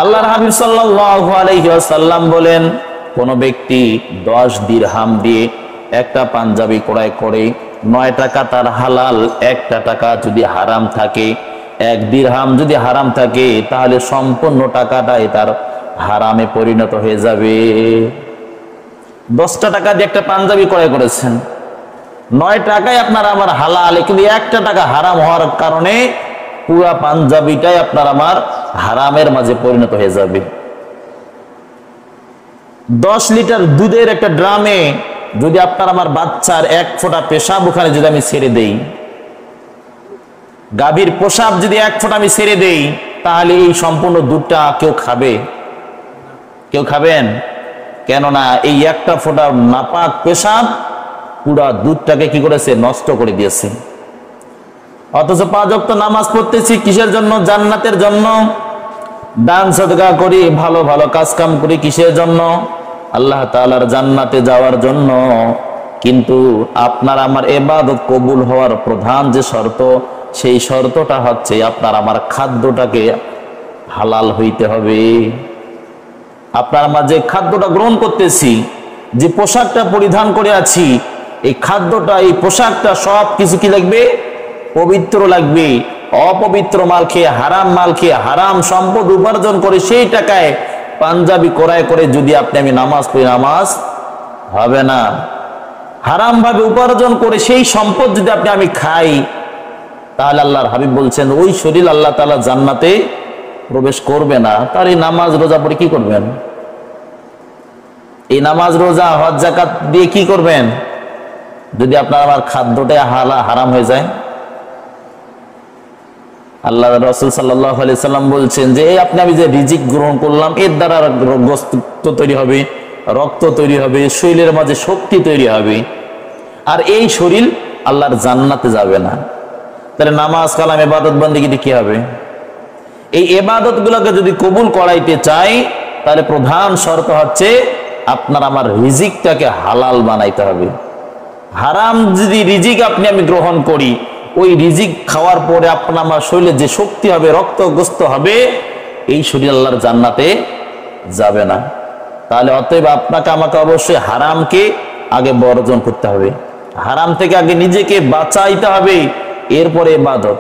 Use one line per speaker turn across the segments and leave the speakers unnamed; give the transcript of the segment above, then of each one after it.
আল্লাহর হাবিব সাল্লাল্লাহু আলাইহি ওয়াসাল্লাম বলেন, কোন ব্যক্তি 10 দিরহাম দিয়ে একটা পাঞ্জাবি ক্রয় করে 9 টাকা তার হালাল, 1 টাকা যদি হারাম থাকে, 1 দিরহাম যদি হারাম থাকে, তাহলে সম্পূর্ণ টাকাটাই তার হারামে পরিণত হয়ে যাবে। 10 টাকা দিয়ে একটা পাঞ্জাবি ক্রয় করেছেন, 9 টাকায় আপনার আমার হালাল, কিন্তু 1 টাকা হারাম হওয়ার কারণে পুরা পাঞ্জাবিটাই আপনার আমার হারামের মাঝে পরিণত হয়ে যাবে। 10 লিটার দুধের একটা ড্রামে যদি আপনার আমার বাচ্চার 1 ফোঁটা পেশাব ওখানে যদি আমি ছেড়ে দেই, গাভীর পেশাব যদি 1 ফোঁটা আমি ছেড়ে দেই, তাহলে এই সম্পূর্ণ দুধটা কেউ খাবে? কেউ খাবেন? কেননা এই 1 ফোঁটা নাপাক পেশাব পুরা দুধটাকে কি করেছে? নষ্ট করে দিয়েছে। অথচ 5 ওয়াক্ত নামাজ পড়তেছি কিসের জন্য? জান্নাতের জন্য। দান সদকা করি, ভালো ভালো কাজ কাম করি কিসের জন্য? আল্লাহ তাআলার জান্নাতে যাওয়ার জন্য। কিন্তু আপনার আমার ইবাদত কবুল হওয়ার প্রধান যে শর্ত, সেই শর্তটা হচ্ছে আপনার আমার খাদ্যটাকে হালাল হইতে হবে। আপনার আমার যে খাদ্যটা গ্রহণ করতেছি, যে পোশাকটা পরিধান করে আছি, এই খাদ্যটা, এই পোশাকটা সব কিছু কি লাগবে? পবিত্র লাগবে। অপবিত্র মাল খেয়ে, হারাম মাল খেয়ে, হারাম সম্পদ উপার্জন করে সেই টাকায় পাঞ্জাবি ক্রয় করে যদি আপনি আমি নামাজ পড়ি, নামাজ হবে না। হারাম ভাবে উপার্জন করে সেই সম্পদ যদি আপনি আমি খাই, তাহলে আল্লাহর হাবিব বলছেন ওই শরীর আল্লাহ তাআলা জান্নাতে প্রবেশ করবে না। তার এই নামাজ রোজা পড়ে কি করবেন? এই নামাজ রোজা হজ যাকাত দিয়ে কি করবেন যদি আপনার আমার খাদ্যটাই হারাম হয়ে যায়? আল্লাহ রাসূল সাল্লাল্লাহু আলাইহি সাল্লাম বলছেন যে আপনি আমি যে রিজিক গ্রহণ করলাম, এর দ্বারা গোশত তৈরি হবে, রক্ত তৈরি হবে, শরীরের মাঝে শক্তি তৈরি হবে, আর এই শরীর আল্লাহর জান্নাতে যাবে না। তাহলে নামাজ কালাম ইবাদত বন্দেগী কি হবে? এই ইবাদত গুলোকে যদি কবুল করাইতে চাই, তাহলে প্রধান শর্ত হচ্ছে আপনার আমার রিজিকটাকে হালাল বানাইতে হবে। হারাম যদি রিজিক আপনি আমি গ্রহণ করি, ওই রিজিক খাওয়ার পরে আপনার আমার শরীরে যে শক্তি হবে, রক্তগ্রস্ত হবে, এই শরীর আল্লাহর জান্নাতে যাবে না। তাহলে অতএব আপনাকে আমাকে অবশ্যই হারামকে আগে বর্জন করতে হবে, হারাম থেকে আগে নিজেকে বাঁচাইতে হবে, এরপরে ইবাদত।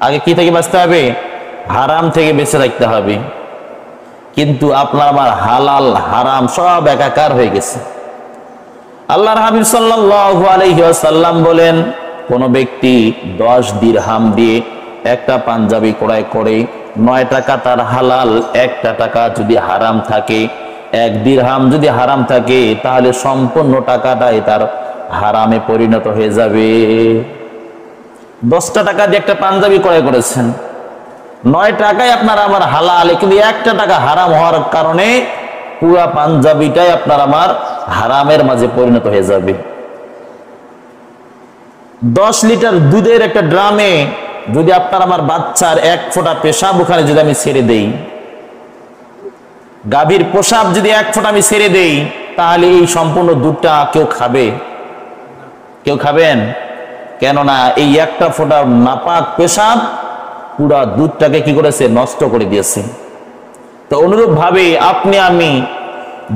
আগে কি থেকে বাঁচতে হবে? হারাম থেকে বেঁচে রাখতে হবে। কিন্তু আপনার আমার হালাল হারাম সব একাকার হয়ে গেছে। আল্লাহর হাবিব সাল্লাল্লাহু আলাইহি ওয়াসাল্লাম বলেন, কোন ব্যক্তি 10 দিরহাম দিয়ে একটা পাঞ্জাবি ক্রয় করে 9 টাকা তার হালাল, 1 টাকা যদি হারাম থাকে, 1 দিরহাম যদি হারাম থাকে, তাহলে সম্পূর্ণ টাকাটাই তার হারামে পরিণত হয়ে যাবে। 10 টাকা দিয়ে একটা পাঞ্জাবি ক্রয় করেছেন, 9 টাকায় আপনার আমার হালাল, কিন্তু 1 টাকা হারাম হওয়ার কারণে পুরা পাঞ্জাবিটাই আপনার আমার হারামের মাঝে পরিণত হয়ে যাবে। 10 লিটার দুধের একটা ড্রামে যদি আপনার আমার বাচ্চার 1 ফোঁটা পেশাব ওখানে যদি আমি ছেড়ে দেই, গাভীর পেশাব যদি 1 ফোঁটা আমি ছেড়ে দেই, তাহলে এই সম্পূর্ণ দুধটা কেউ খাবে? কেউ খাবেন? কেননা এই 1 ফোঁটা নাপাক পেশাব পুরা দুধটাকে কি করেছে? নষ্ট করে দিয়েছে। তো অনুরূপ ভাবে আপনি আমি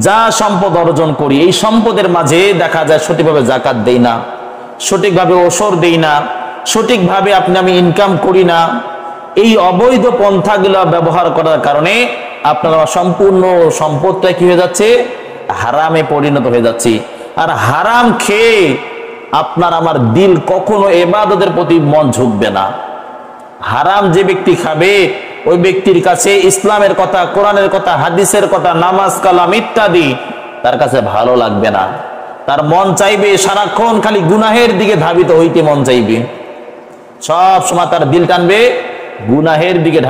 যা সম্পদ অর্জন করি, এই সম্পদের মাঝে দেখা যায় সঠিকভাবে জাকাত দেই না, সঠিকভাবে ওসর দেই না, সঠিকভাবে আপনি আমি ইনকাম করি না। এই অবৈধ পন্থাগুলো ব্যবহার করার কারণে আপনার সম্পূর্ণ সম্পদটা কি হয়ে যাচ্ছে? হারামে পরিণত হয়ে যাচ্ছে। আর হারাম খেয়ে আপনার আমার দিল কখনো ইবাদতের প্রতি মন ঝুঁকবে না। হারাম যে ব্যক্তি খাবে, ওই ব্যক্তির কাছে ইসলামের কথা, কোরআনের কথা, হাদিসের কথা, নামাজ কালাম ইত্যাদি তার কাছে ভালো লাগবে না। তার মন চাইবে সারাক্ষণ খালি গুনাহের দিকে ধাবিত হইতে মন চাইবে, সব সময় তার দিল টানবে গুনাহের দিকে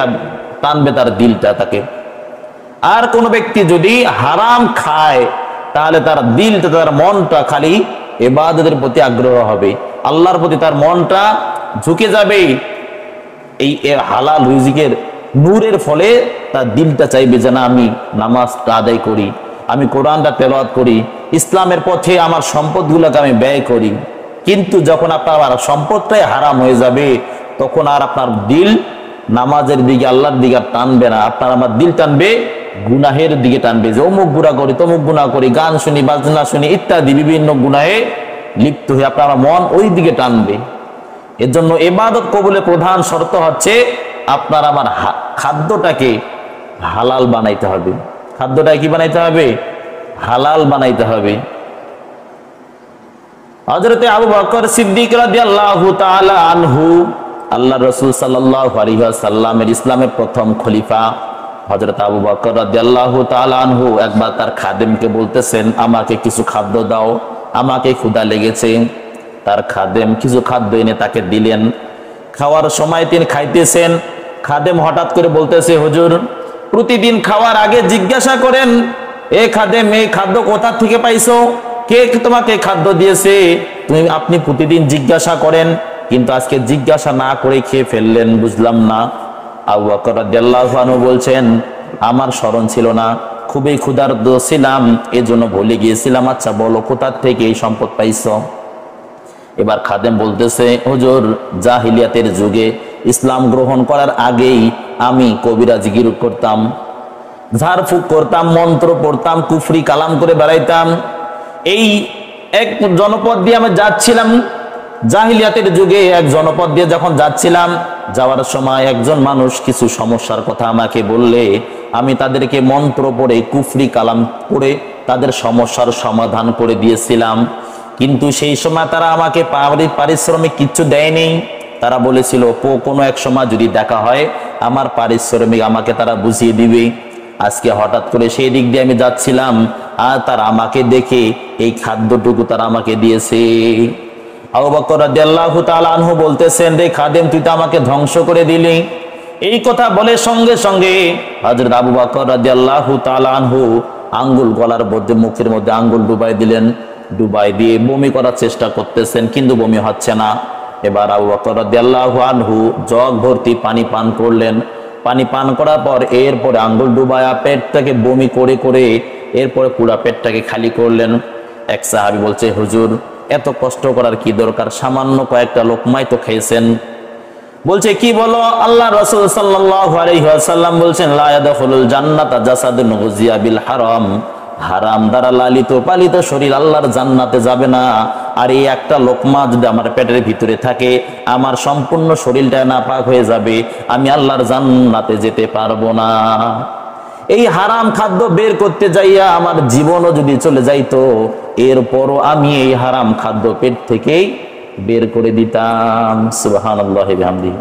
টানবে তার দিলটা তাকে। আর কোন ব্যক্তি যদি হারাম খায়, তাহলে তার দিলটা, তার মনটা খালি ইবাদতের প্রতি আগ্রহ হবে, আল্লাহর প্রতি তার মনটা ঝুঁকে যাবে। এই হালাল রিজিকের নূরের ফলে তার দিলটা চাইবে যে না, আমি নামাজটা আদায় করি, আমি কোরআনটা তেলাওয়াত করি, ইসলামের পথে আমার সম্পদগুলোকে আমি ব্যয় করি। কিন্তু যখন আপনার সম্পদটাই হারাম হয়ে যাবে, তখন আর আপনার দিল নামাজের দিকে, আল্লাহর দিকে টানবে না, আপনার আমার দিল টানবে গুনাহের দিকে টানবে, যে অমুক গুনাহ করি, তমুক গুনাহ করি, গান শুনি, বাজনা শুনি ইত্যাদি বিভিন্ন গুনাহে লিপ্ত হয়ে আপনার মন ওই দিকে টানবে। এর জন্য ইবাদত কবুলের প্রধান শর্ত হচ্ছে আপনার আমার খাদ্যটাকে হালাল বানাইতে হবে। খাদ্যটাকে কি বানাইতে হবে? হালাল বানাইতে হবে। হযরতে আবু বকর সিদ্দিক রাদিয়াল্লাহু তাআলা আনহু, আল্লাহ রাসূল সাল্লাল্লাহু আলাইহি ওয়াসাল্লামের ইসলামের প্রথম খলিফা হযরত আবু বকর রাদিয়াল্লাহু তাআলা আনহু একবার তার খাদেমকে বলতেছেন, আমাকে কিছু খাদ্য দাও, আমাকে ক্ষুধা লেগেছে। তার খাদেম কিছু খাদ্য এনে তাকে দিলেন। খাওয়ার সময় তিনি খাইতেছেন, খাদেম হঠাৎ করে বলতেছে, হুজুর প্রতিদিন খাওয়ার আগে জিজ্ঞাসা করেন, এ খাদেম এই খাদ্য কোথা থেকে পাইছো, কে তোমাকে খাদ্য দিয়েছে? আপনি প্রতিদিন জিজ্ঞাসা করেন, কিন্তু আজকে জিজ্ঞাসা না করে খেয়ে ফেললেন, বুঝলাম না। আবু বকর রাদিয়াল্লাহু আনহু বলছেন, আমার স্মরণ ছিল না, খুবই ক্ষুধার্ত ছিলাম, এজন্য ভুলে গিয়েছিলাম। আচ্ছা বলো কোথা থেকে এই সম্পদ পাইছো? এবার খাদেম বলতেছে, হুজুর জাহিলিয়াতের যুগে ইসলাম গ্রহণ করার আগেই আমি কবিরাজিগিরি করতাম, ঝাড়ফুঁক করতাম, মন্ত্র পড়তাম, কুফরি কালাম করে বেড়াইতাম। এই এক জনপদ দিয়ে আমি যাচ্ছিলাম, জাহিলিয়াতের যুগে এক জনপদ দিয়ে যখন যাচ্ছিলাম, যাওয়ার সময় একজন মানুষ কিছু সমস্যার কথা আমাকে বললে আমি তাদেরকে মন্ত্র পড়ে কুফরি কালাম করে তাদের সমস্যার সমাধান করে দিয়েছিলাম। কিন্তু সেই সময় তারা আমাকে পারিশ্রমিক কিচ্ছু দেয়নি। তারা বলেছিল কোনো এক সময় যদি দেখা হয় আমার পারিশ্রমিক আমাকে তারা বুঝিয়ে দিবে। আজকে হঠাৎ করে সেই দিক দিয়ে আমি যাচ্ছিলাম, আর তারা আমাকে দেখে এই খাদ্যটুকু তারা আমাকে দিয়েছে। আবু বকর রাদিয়াল্লাহু তাআলা আনহু বলতেছেন, রে খাদেম তুই তো আমাকে ধ্বংস করে দিলি। এই কথা বলে সঙ্গে সঙ্গে হযরত আবু বকর রাদিয়াল্লাহু তাআলা আনহু আঙ্গুল গলার মধ্যে, মুখের মধ্যে আঙ্গুল ডুবাই দিলেন। ডুবাই দিয়ে বমি করার চেষ্টা করতেছেন, কিন্তু বমি হচ্ছে না। এবার আবু বকর রাদিয়াল্লাহু আনহু জগ ভর্তি পানি পান করলেন। পানি পান করার পর এরপরে আঙ্গুল ডুবায়া পেটটাকে বমি করে করে এরপরে পুরা পেটটাকে খালি করলেন। এক সাহাবী বলছে, হুজুর এত কষ্ট করার কি দরকার, সামান্য কয়েকটা লোকমাই তো খেয়েছেন। বলছে কি বলো? আল্লাহ রাসূল সাল্লাল্লাহু আলাইহি ওয়াসাল্লাম বলছেন, লা ইয়াদখুলুল জান্নাতা জাসাদুন গুযিয়া বিল হারাম, হারাম দ্বারা লালিত পালিত শরীর আল্লাহর জান্নাতে যাবে না। আর এই একটা লোকমা যদি আমার পেটের ভিতরে থাকে, আমার সম্পূর্ণ শরীরটা নাপাক হয়ে যাবে, আমি আল্লাহর জান্নাতে যেতে পারবো না। এই হারাম খাদ্য বের করতে যাইয়া আমার জীবনও যদি চলে যাইতো, এরপরও আমি এই হারাম খাদ্য পেট থেকেই বের করে দিতাম। সুবহানাল্লাহি ওয়া বিহামদিহি।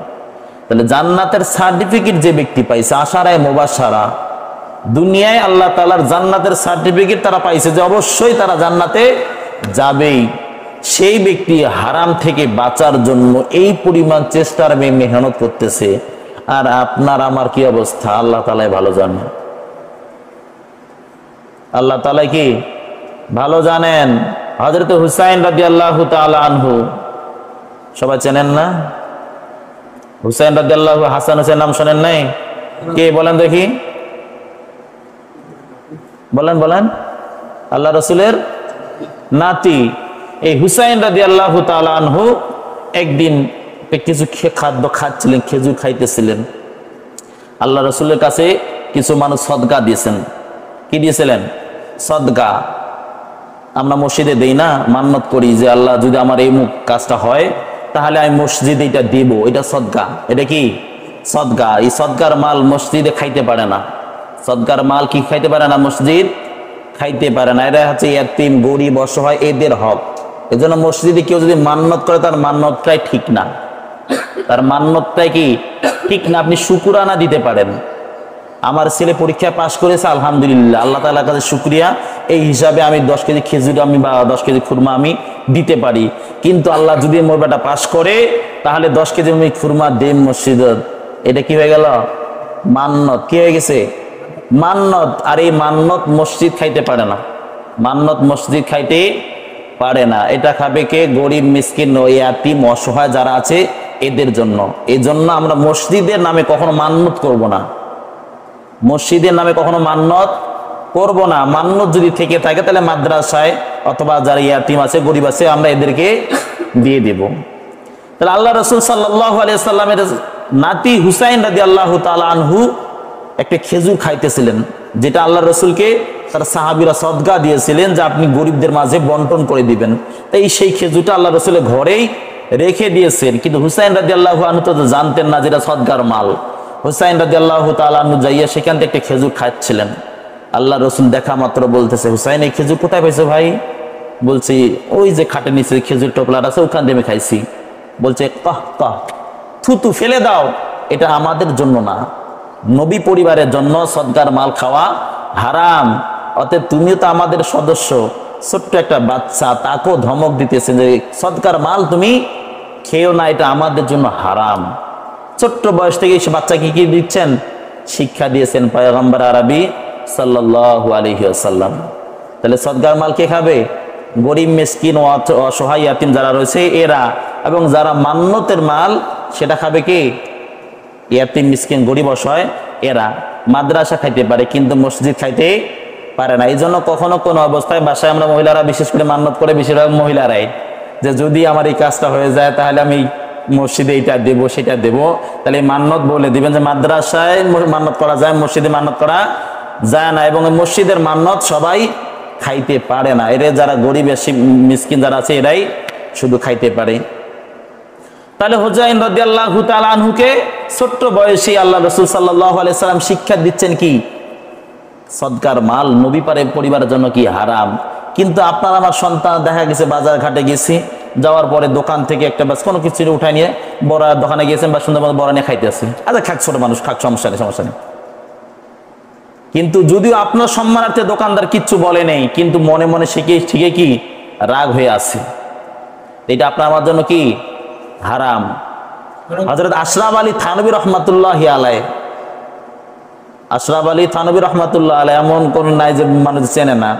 তাহলে জান্নাতের সার্টিফিকেট যে ব্যক্তি পাইছে, আশারায়ে মুবাশশারা, দুনিয়ায় আল্লাহ তাআলার জান্নাতের সার্টিফিকেট তারা পাইছে যে অবশ্যই তারা জান্নাতে যাবেই, সেই ব্যক্তি হারাম থেকে বাঁচার জন্য এই পরিমাণ চেষ্টার মেহনত করতেছে। আর আপনার আমার কি অবস্থা আল্লাহ তাআলাই ভালো জানেন। আল্লাহ তাআলা কি ভালো জানেন। হযরত হুসাইন রাদিয়াল্লাহু তাআলা আনহু সবাই চেনেন না? হুসাইন রাদিয়াল্লাহু, হাসান হুসাইন নাম শোনেন নাই? কে বলেন দেখি, বলেন বলেন। আল্লাহ রাসূলের নাতি এই হুসাইন রাদিয়াল্লাহু তাআলা আনহু একদিন কিছু খাদ্য খাচ্ছিলেন, খেজুর খাইতেছিলেন। আল্লাহ রাসূলের কাছে কিছু মানুষ সদকা দিয়েছেন। কি দিয়েছিলেন? সদকা। আমরা মসজিদে দেই না, মান্নত করি যে আল্লাহ যদি আমার এই কাজটা হয় তাহলে আমি মসজিদে এটা দিব, এটা সদকা। এটা কি সদকা। এই সদকার মাল মসজিদে খাইতে পারে না। সদকার মাল কি খাইতে পারে না? মসজিদ খাইতে পারে না। এরা হচ্ছে ইয়াতীম, গরিব, অসহায়, এদের হক। এজন্য মসজিদে কেউ যদি মান্নত করে তার মান্নতটাই ঠিক না, তার মান্নতটাই কি ঠিক না। আপনি শুকরানা দিতে পারেন, আমার ছেলে পরীক্ষায় পাশ করেছে আলহামদুলিল্লাহ, আল্লাহ তাআলার কাছে শুকরিয়া, এই হিসাবে আমি 10 কেজি খেজুর আমি বা 10 কেজি খুরমা আমি দিতে পারি। কিন্তু আল্লাহ যদি মোর বেটা পাশ করে তাহলে 10 কেজি আমি খুরমা দেম মসজিদে। এটা কি হয়ে গেল? মান্নত। কি হয়ে গেছে? মান্নত। আর এই মান্নত মসজিদ খাইতে পারে না, মান্নত মসজিদ খাইতে পারে না। এটা খাবে কে? গরিব, মিসকিন, ইয়াতীম, অসহায় যারা আছে এদের জন্য। এই জন্য আমরা মসজিদের নামে কখনো মান্নত করব না, মসজিদের নামে কখনো মান্নত করব না। মান্নত যদি থেকে থাকে তাহলে মাদ্রাসায় অথবা যারা ইয়াতীম আছে, গরিব আছে, আমরা এদেরকে দিয়ে দেব। তাহলে আল্লাহ রাসূল সাল্লাল্লাহু আলাইহি সাল্লামের নাতি হুসাইন রাদিয়াল্লাহু তাআলা আনহু একটা খেজুর খাইতেছিলেন, যেটা আল্লাহ রসুলকে তার সাহাবীরা সদকা দিয়েছিলেন যে আপনি গরিবদের মাঝে বন্টন করে দিবেন। তাই সেই খেজুরটা আল্লাহ রসুলের ঘরেই রেখে দিয়েছেন, কিন্তু হুসাইন রাদিয়াল্লাহু আনহু তো জানতেন না যেটা সদকার মাল। হুসাইন রাদিয়াল্লাহু তাআলা আনহু যাইয়া সেখান থেকে একটা খেজুর খাচ্ছিলেন। আল্লাহ রসুল দেখা মাত্র বলতেছে, হুসাইন এই খেজুর কোথায় পাইছো ভাই? বলছি ওই যে খাটের নিচে খেজুর টোপলার আছে ওখান থেকে আমি খাইছি। বলছে কাহ কাহ, থুতু ফেলে দাও, এটা আমাদের জন্য না, নবী পরিবারের জন্য সদকার মাল খাওয়া হারাম। অতএব তুমিও তো আমাদের সদস্য। ছোট্ট একটা বাচ্চা, তাকেও ধমক দিতেছে যে সদকার মাল তুমি খেও না, এটা আমাদের জন্য হারাম। ছোট্ট বয়স থেকে সে বাচ্চাকে কি দিচ্ছেন? শিক্ষা দিয়েছেন পয়গম্বর আরবি সাল্লাল্লাহু আলাইহি ওয়াসাল্লাম। তাহলে সদকার মাল কে খাবে? গরিব মিসকিন ও অসহায় ইয়াতিম যারা রয়েছে এরা, এবং যারা মান্যতের মাল সেটা খাবে কে? ইয়াতিম মিসকিন গরিব অসহায় এরা। মাদ্রাসা খাইতে পারে কিন্তু মসজিদ খাইতে পারে না। এই জন্য কখনো কোনো অবস্থায় বাসায় আমরা মহিলারা বিশেষ করে মান্যত করে, বেশিরভাগ মহিলারাই, যে যদি আমার এই কাজটা হয়ে যায় তাহলে আমি মসজিদে এইটা দেব সেটা দেব। তাহলে মান্যত বলে দিবেন যে মাদ্রাসায় মান্যত করা যায়, মসজিদে মান্যত করা যায় না, এবং মসজিদের মান্যত সবাই খাইতে পারে না। এরা যারা গরিব মিসকিন যারা আছে এরাই শুধু খাইতে পারে। তাহলে হুসাইন রাদিয়াল্লাহু তাআলা আনহুকে ছোট্ট বয়সে আল্লাহ রাসূল সাল্লাল্লাহু আলাইহি সাল্লাম শিক্ষা দিচ্ছেন কি? সদকার মাল নবী পরিবারের জন্য কি হারাম। কিন্তু আপনার আমার সন্তান দেখা গেছে বাজার ঘাটে গেছি, যাওয়ার পরে দোকান থেকে একটা বাস কোনো কিছু উঠায় নিয়ে বড় দোকানে গিয়েছেন বা সুন্দর মতো বড় নিয়ে খাইতেছে। আচ্ছা খাক, ছোট মানুষ খাক, সমস্যা নেই, সমস্যা নেই। কিন্তু যদিও আপনার সম্মানার্থে দোকানদার কিচ্ছু বলে নেই, কিন্তু মনে মনে ঠিকই কি রাগ হয়ে আছে, এটা আপনার আমার জন্য কি হারাম। হযরত আশরাফ আলী থানভী রাহমাতুল্লাহি আলাইহি, আশরাফ আলী থানভী রাহমাতুল্লাহ আলাইহি এমন কোন নাই যে মানুষ চেনে না।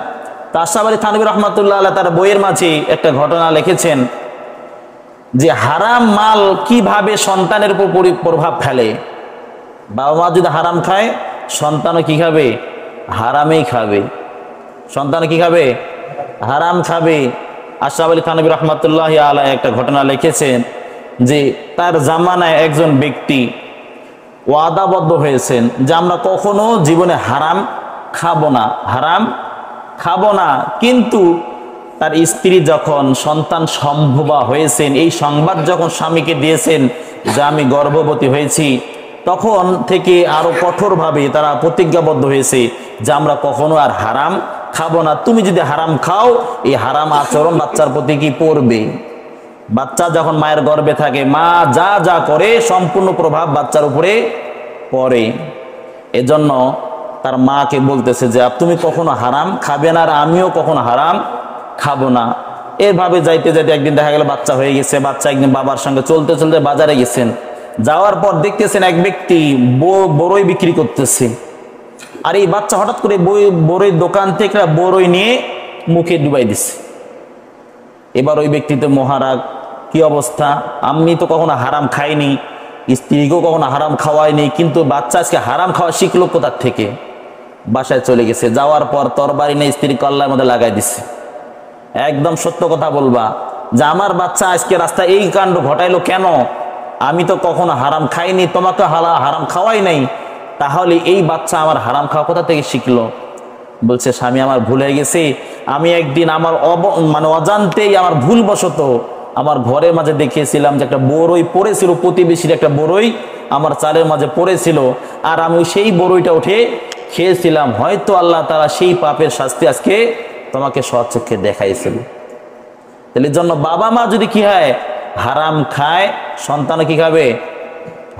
তা আশরাফ আলী থানভী রাহমাতুল্লাহ আলাইহি তার বইয়ের মাঝে একটা ঘটনা লিখেছেন যে হারাম মাল কিভাবে সন্তানের উপর প্রভাব ফেলে। বাবা মা যদি হারাম খায়, সন্তানও কি খাবে? হারামেই খাবে। সন্তান কি খাবে? হারাম খাবে। আশরাফ আলী থানভী রাহমাতুল্লাহি আলাইহি একটা ঘটনা লিখেছেন যে তার জামানায় একজন ব্যক্তি ওয়াদাবদ্ধ হয়েছেন যে আমরা কখনো জীবনে হারাম খাবো না, হারাম খাবো না। কিন্তু তার স্ত্রী যখন সন্তান সম্ভবা হয়েছেন, এই সংবাদ যখন স্বামীকে দিয়েছেন যে আমি গর্ভবতী হয়েছি, তখন থেকে আরো কঠোরভাবে তারা প্রতিজ্ঞাবদ্ধ হয়েছে যে আমরা কখনো আর হারাম খাবো না। তুমি যদি হারাম খাও, এই হারাম আচরণ বাচ্চার প্রতি কি পড়বে। বাচ্চা যখন মায়ের গর্ভে থাকে, মা যা যা করে সম্পূর্ণ প্রভাব বাচ্চার উপরে পড়ে। এজন্য তার মাকে বলতেছে যে তুমি কখনো হারাম খাবে না, আর আমিও কখনো হারাম খাবো না। এভাবে যাইতে যাইতে একদিন দেখা গেল বাচ্চা হয়ে গেছে। বাচ্চা একদিন বাবার সঙ্গে চলতে চলতে বাজারে গেছেন, যাওয়ার পর দেখতেছেন এক ব্যক্তি বড়ই বিক্রি করতেছে। আর এই বাচ্চা হঠাৎ করে বড়ই দোকান থেকে বড়ই নিয়ে মুখে ডুবাই দিছে। এবার ওই ব্যক্তি তো মহারাগ, কি অবস্থা, আমি তো কখনো হারাম খাইনি, স্ত্রীকেও কখনো হারাম খাওয়াইনি, কিন্তু বাচ্চা আজকে হারাম খাওয়া শিখলো কোথার থেকে। বাসায় চলে গেছে, যাওয়ার পর তরবারি নিয়ে স্ত্রী কল্লার মধ্যে লাগাই দিছে। একদম সত্য কথা বলবা যে আমার বাচ্চা আজকে রাস্তায় এই কাণ্ড ঘটাইলো কেন? আমি তো কখনো হারাম খাইনি, তোমাকে হারাম খাওয়াই নাই, তাহলে এই বাচ্চা আমার হারাম খাওয়া কোথা থেকে শিখলো? বলছে স্বামী আমার ভুল হয়ে গেছে, আমি একদিন আমার অজান্তেই আমার ভুলবশত আমার ঘরের মাঝে দেখিয়েছিলাম যে একটা বড়ই পড়েছিল, প্রতিবেশীর একটা বড়ই আমার চালের মাঝে পড়েছিল, আর আমি সেই বড়ইটা উঠে খেয়েছিলাম। হয়তো আল্লাহ তাআলা সেই পাপের শাস্তি আজকে তোমাকে স্বচক্ষে দেখাইছিল। তাহলে জন্য বাবা মা যদি কি হয় হারাম খায়, সন্তানও কি খাবে?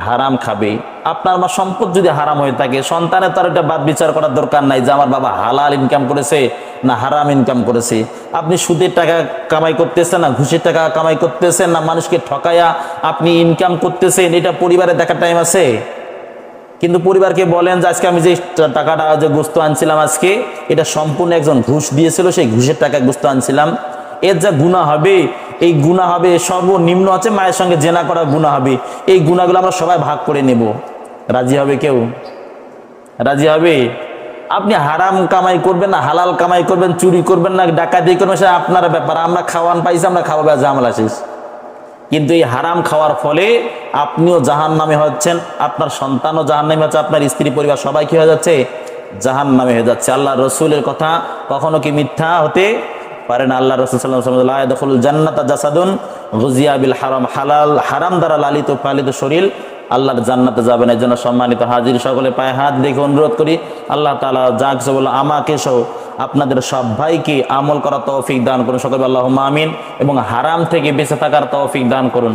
হারাম খাবে। আপনার আমার সম্পদ যদি হারাম হয়ে থাকে, সন্তানের তার এটা বাদ বিচার করার দরকার নাই যে আমার বাবা হালাল ইনকাম করেছে না হারাম ইনকাম করেছে। আপনি সুদের টাকা কামাই করতেছেন না ঘুষের টাকা কামাই করতেছেন, না মানুষকে ঠকাইয়া আপনি ইনকাম করতেছেন, এটা পরিবারে দেখার টাইম আছে? কিন্তু পরিবারকে বলেন যে আজকে আমি যে টাকাটা যে গোস্ত আনছিলাম আজকে, এটা সম্পূর্ণ একজন ঘুষ দিয়েছিল, সেই ঘুষের টাকায় গোস্ত আনছিলাম, এর যা গুনাহ হবে, এই গুনাহ হবে সর্বনিম্ন আছে মায়ের সঙ্গে জেনা করার গুনাহ হবে, এই গুনাহগুলো আমরা সবাই ভাগ করে নেব। রাজি হবে কেউ? রাজি হবে? আপনি হারাম কামাই করবেন না হালাল কামাই করবেন, চুরি করবেন না ডাকাতি করবেন, সেটা আপনার ব্যাপার। আমরা খাওয়ান পাইছি, আমরা খাওয়াবে ঝামেলা শেষ। কিন্তু এই হারাম খাওয়ার ফলে আপনিও জাহান্নামে হচ্ছেন, আপনার সন্তানও জাহান্নামে হচ্ছে, আপনার স্ত্রী পরিবার সবাই কি হয়ে যাচ্ছে? জাহান্নামে হয়ে যাচ্ছে। আল্লাহ রসুলের কথা কখনো কি মিথ্যা হতে পারে না? আল্লাহ রসুল সাল্লাল্লাহু আলাইহি ওয়াসাল্লাম লা ইয়াদখুলুল জান্নাতা জাসাদুন গুযিয়া বিল হারাম, হারাম দ্বারা লালিত পালিত শরীর আল্লাহর জান্নাতে যাবে না। এই জন্য সম্মানিত হাজির সকলে পায়ে হাত দেখে অনুরোধ করি, আল্লাহ তাআলা যা কিছু বলল আমাকে সহ আপনাদের সব ভাইকে আমল করার তৌফিক দান করুন সকলে, আল্লাহুম্মা আমিন। এবং হারাম থেকে বেঁচে থাকার তৌফিক দান করুন।